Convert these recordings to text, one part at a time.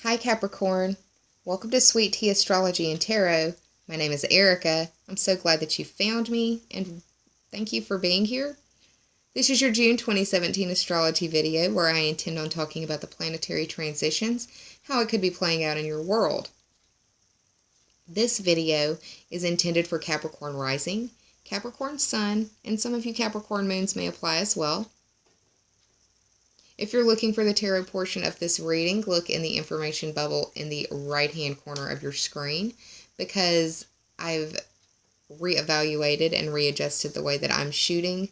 Hi Capricorn, welcome to Sweet Tea Astrology and Tarot. My name is Erica. I'm so glad that you found me and thank you for being here. This is your June 2017 astrology video where I intend on talking about the planetary transitions, how it could be playing out in your world. This video is intended for Capricorn rising, Capricorn sun, and some of you Capricorn moons may apply as well. If you're looking for the tarot portion of this reading, look in the information bubble in the right-hand corner of your screen because I've reevaluated and readjusted the way that I'm shooting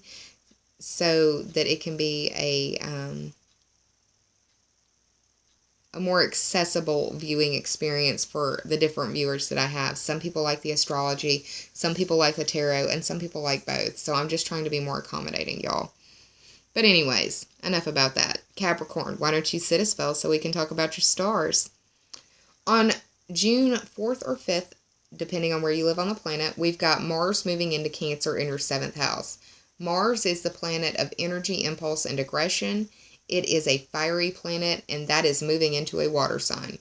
so that it can be a more accessible viewing experience for the different viewers that I have. Some people like the astrology, some people like the tarot, and some people like both. So I'm just trying to be more accommodating, y'all. But anyways, enough about that. Capricorn, why don't you sit a spell so we can talk about your stars? On June 4th or 5th, depending on where you live on the planet, we've got Mars moving into Cancer in your 7th house. Mars is the planet of energy, impulse, and aggression. It is a fiery planet, and that is moving into a water sign.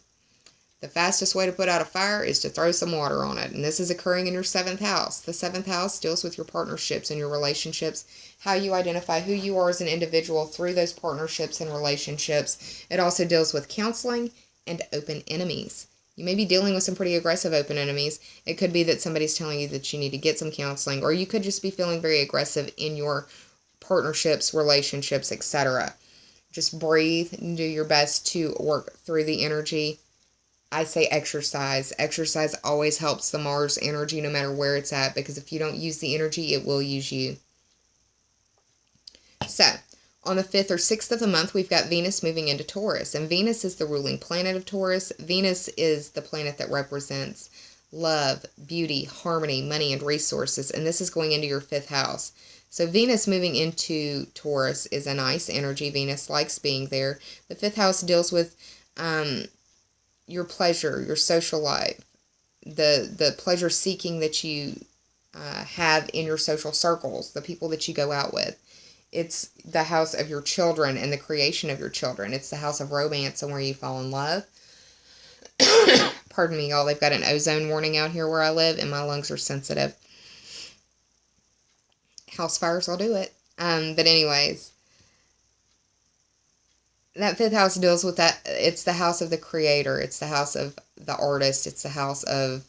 The fastest way to put out a fire is to throw some water on it, and this is occurring in your 7th house. The 7th house deals with your partnerships and your relationships, how you identify who you are as an individual through those partnerships and relationships. It also deals with counseling and open enemies. You may be dealing with some pretty aggressive open enemies. It could be that somebody's telling you that you need to get some counseling, or you could just be feeling very aggressive in your partnerships, relationships, etc. Just breathe and do your best to work through the energy. I say exercise. Exercise always helps the Mars energy no matter where it's at, because if you don't use the energy, it will use you. So, on the 5th or 6th of the month, we've got Venus moving into Taurus, and Venus is the ruling planet of Taurus. Venus is the planet that represents love, beauty, harmony, money, and resources, and this is going into your 5th house. So Venus moving into Taurus is a nice energy. Venus likes being there. The 5th house deals with your pleasure, your social life, the pleasure seeking that you have in your social circles, the people that you go out with. It's the house of your children and the creation of your children. It's the house of romance and where you fall in love. Pardon me, y'all. They've got an ozone warning out here where I live, and my lungs are sensitive. House fires will do it. But anyways, that 5th house deals with that. It's the house of the creator. It's the house of the artist. It's the house of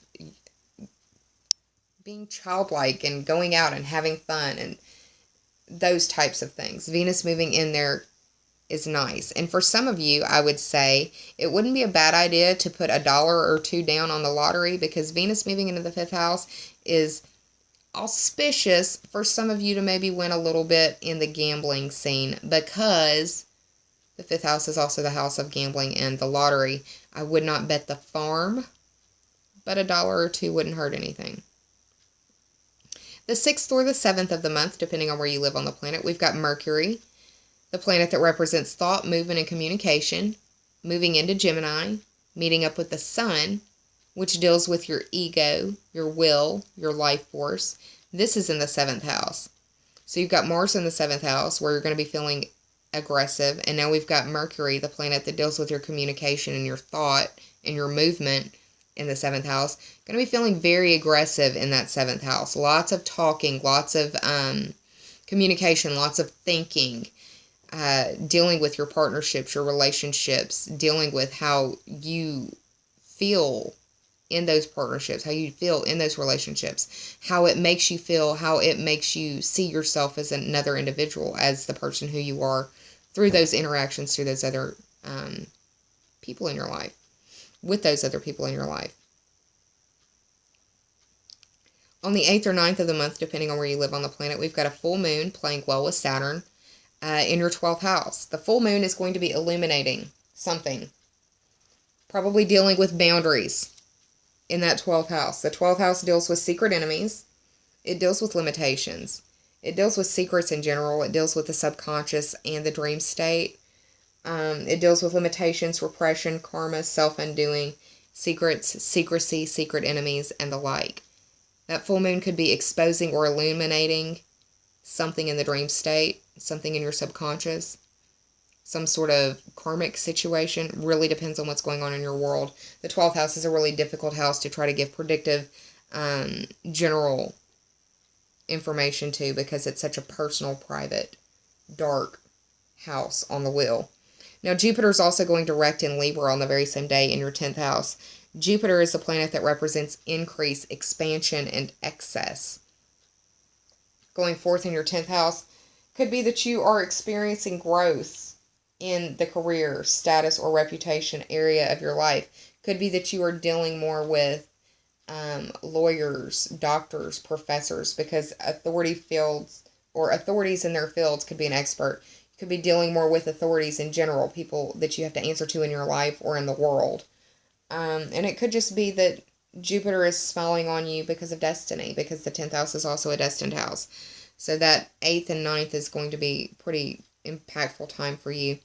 being childlike and going out and having fun and those types of things. Venus moving in there is nice. And for some of you, I would say it wouldn't be a bad idea to put $1 or $2 down on the lottery, because Venus moving into the 5th house is auspicious for some of you to maybe win a little bit in the gambling scene, because the 5th house is also the house of gambling and the lottery. I would not bet the farm, but $1 or $2 wouldn't hurt anything. The 6th or the 7th of the month, depending on where you live on the planet, we've got Mercury, the planet that represents thought, movement, and communication, moving into Gemini, meeting up with the Sun, which deals with your ego, your will, your life force. This is in the 7th house. So you've got Mars in the 7th house, where you're going to be feeling aggressive, and now we've got Mercury, the planet that deals with your communication and your thought and your movement, in the 7th house. Going to be feeling very aggressive in that 7th house. Lots of talking, lots of communication, lots of thinking, dealing with your partnerships, your relationships, dealing with how you feel in those partnerships, how you feel in those relationships, how it makes you feel, how it makes you see yourself as another individual, as the person who you are through those interactions, through those other people in your life, with those other people in your life. On the 8th or 9th of the month, depending on where you live on the planet, we've got a full moon playing well with Saturn in your 12th house. The full moon is going to be illuminating something, probably dealing with boundaries in that 12th house. The 12th house deals with secret enemies. It deals with limitations. It deals with secrets in general. It deals with the subconscious and the dream state. It deals with limitations, repression, karma, self-undoing, secrets, secrecy, secret enemies, and the like. That full moon could be exposing or illuminating something in the dream state, something in your subconscious. some sort of karmic situation. Really depends on what's going on in your world. The 12th house is a really difficult house to try to give predictive, general information to, because it's such a personal, private, dark house on the wheel. Now, Jupiter is also going direct in Libra on the very same day in your 10th house. Jupiter is the planet that represents increase, expansion, and excess. Going forth in your 10th house could be that you are experiencing growth in the career, status, or reputation area of your life. Could be that you are dealing more with lawyers, doctors, professors, because authority fields or authorities in their fields could be an expert. You could be dealing more with authorities in general, people that you have to answer to in your life or in the world. And it could just be that Jupiter is smiling on you because of destiny, because the 10th house is also a destined house. So that 8th and 9th is going to be pretty impactful time for you.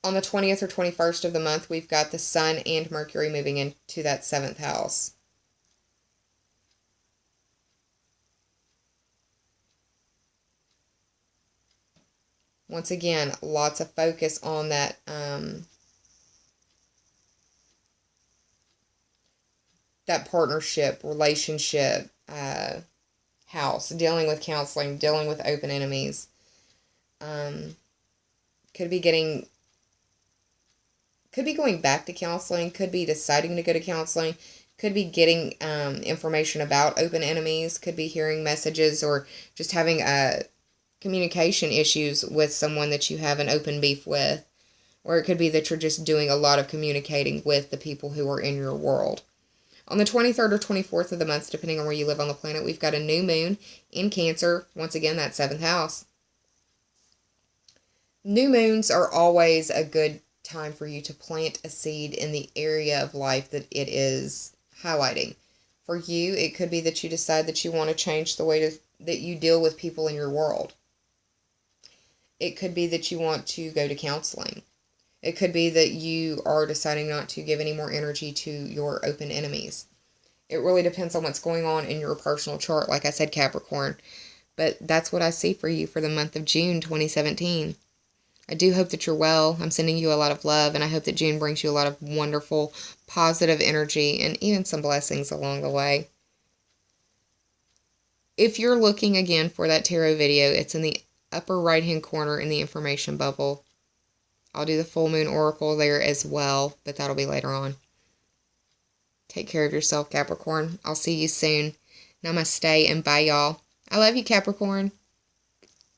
On the 20th or 21st of the month, we've got the Sun and Mercury moving into that 7th house. Once again, lots of focus on that that partnership, relationship, house, dealing with counseling, dealing with open enemies. Could be going back to counseling, could be deciding to go to counseling, could be getting information about open enemies, could be hearing messages, or just having communication issues with someone that you have an open beef with. Or it could be that you're just doing a lot of communicating with the people who are in your world. On the 23rd or 24th of the month, depending on where you live on the planet, we've got a new moon in Cancer. Once again, that 7th house. New moons are always a good time for you to plant a seed in the area of life that it is highlighting. For you, it could be that you decide that you want to change the way that you deal with people in your world. It could be that you want to go to counseling. It could be that you are deciding not to give any more energy to your open enemies. It really depends on what's going on in your personal chart, like I said, Capricorn. But that's what I see for you for the month of June 2017. I do hope that you're well. I'm sending you a lot of love, and I hope that June brings you a lot of wonderful, positive energy and even some blessings along the way. If you're looking again for that tarot video, it's in the upper right-hand corner in the information bubble. I'll do the full moon oracle there as well, but that'll be later on. Take care of yourself, Capricorn. I'll see you soon. Namaste and bye, y'all. I love you, Capricorn.